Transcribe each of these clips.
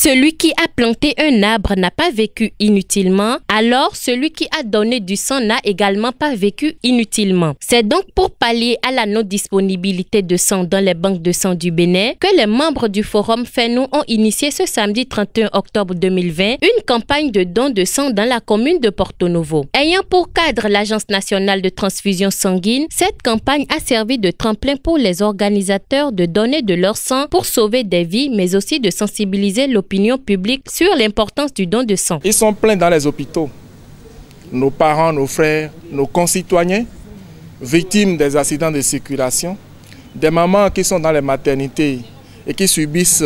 Celui qui a planté un arbre n'a pas vécu inutilement, alors celui qui a donné du sang n'a également pas vécu inutilement. C'est donc pour pallier à la non-disponibilité de sang dans les banques de sang du Bénin que les membres du Forum FENO ont initié ce samedi 31 octobre 2020 une campagne de don de sang dans la commune de Porto Novo. Ayant pour cadre l'Agence nationale de transfusion sanguine, cette campagne a servi de tremplin pour les organisateurs de donner de leur sang pour sauver des vies, mais aussi de sensibiliser l'opinion publique sur l'importance du don de sang. Ils sont pleins dans les hôpitaux. Nos parents, nos frères, nos concitoyens, victimes des accidents de circulation, des mamans qui sont dans les maternités et qui subissent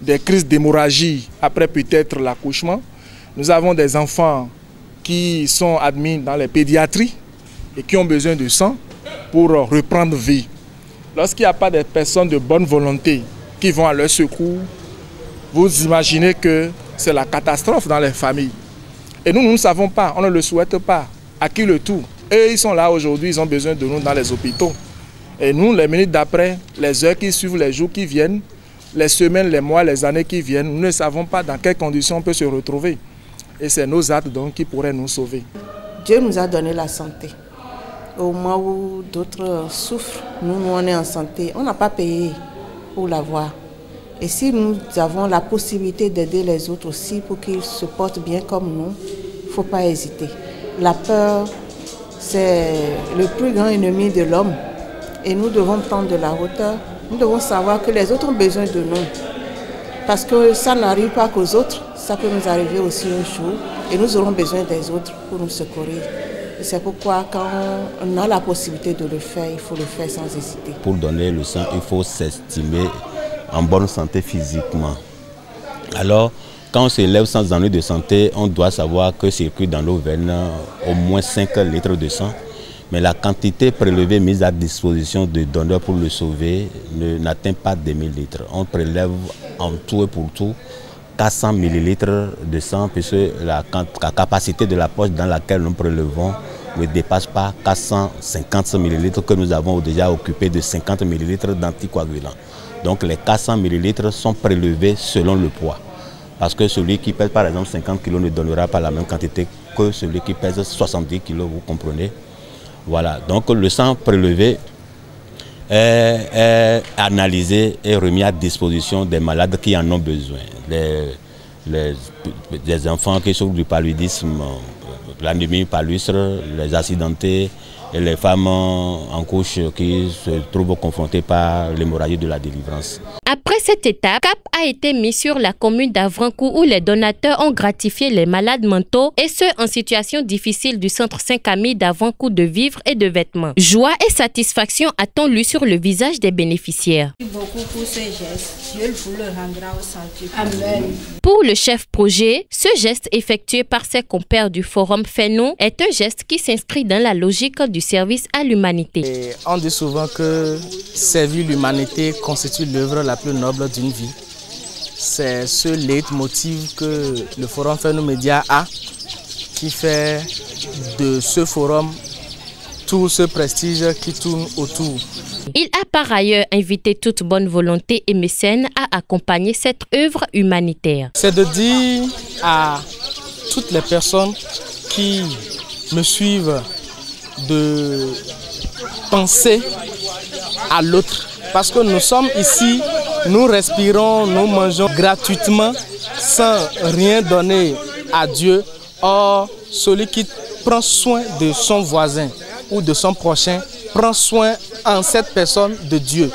des crises d'hémorragie après peut-être l'accouchement. Nous avons des enfants qui sont admis dans les pédiatries et qui ont besoin de sang pour reprendre vie. Lorsqu'il n'y a pas de personnes de bonne volonté qui vont à leur secours, vous imaginez que c'est la catastrophe dans les familles. Et nous ne savons pas, on ne le souhaite pas. À qui le tout? Et ils sont là aujourd'hui, ils ont besoin de nous dans les hôpitaux. Et nous, les minutes d'après, les heures qui suivent, les jours qui viennent, les semaines, les mois, les années qui viennent, nous ne savons pas dans quelles conditions on peut se retrouver. Et c'est nos actes donc qui pourraient nous sauver. Dieu nous a donné la santé. Au moment où d'autres souffrent, nous on est en santé. On n'a pas payé pour l'avoir. Et si nous avons la possibilité d'aider les autres aussi pour qu'ils se portent bien comme nous, il ne faut pas hésiter. La peur, c'est le plus grand ennemi de l'homme. Et nous devons prendre de la hauteur. Nous devons savoir que les autres ont besoin de nous. Parce que ça n'arrive pas qu'aux autres, ça peut nous arriver aussi un jour. Et nous aurons besoin des autres pour nous secourir. C'est pourquoi quand on a la possibilité de le faire, il faut le faire sans hésiter. Pour donner le sang, il faut s'estimer en bonne santé physiquement. Alors, quand on s'élève sans ennuis de santé, on doit savoir que circule dans nos veines au moins 5 litres de sang. Mais la quantité prélevée mise à disposition du donneur pour le sauver n'atteint pas 2000 litres. On prélève en tout et pour tout 400 millilitres de sang, puisque la capacité de la poche dans laquelle nous prélevons ne dépasse pas 450 millilitres que nous avons déjà occupé de 50 millilitres d'anticoagulants. Donc les 400 millilitres sont prélevés selon le poids. Parce que celui qui pèse par exemple 50 kg ne donnera pas la même quantité que celui qui pèse 70 kg, vous comprenez. Voilà, donc le sang prélevé est analysé et remis à disposition des malades qui en ont besoin. Les enfants qui souffrent du paludisme, l'anémie palustre, les accidentés et les femmes en couche qui se trouvent confrontées par l'hémorragie de la délivrance. Après cette étape, cap a été mis sur la commune d'Avrankou où les donateurs ont gratifié les malades mentaux et ceux en situation difficile du centre Saint-Camille d'Avrankou de vivres et de vêtements. Joie et satisfaction a-t-on lu sur le visage des bénéficiaires. Merci beaucoup pour ce geste. Dieu vous le rendra au centuple. Amen. Pour le chef projet, ce geste effectué par ses compères du Forum FENO est un geste qui s'inscrit dans la logique du service à l'humanité. On dit souvent que servir l'humanité constitue l'œuvre la plus noble d'une vie. C'est ce leitmotiv que le Forum FENO Média a, qui fait de ce forum tout ce prestige qui tourne autour. Il a par ailleurs invité toute bonne volonté et mécène à accompagner cette œuvre humanitaire. C'est de dire à toutes les personnes qui me suivent de penser à l'autre. Parce que nous sommes ici, nous respirons, nous mangeons gratuitement sans rien donner à Dieu. Or, celui qui prend soin de son voisin ou de son prochain prend soin en cette personne de Dieu.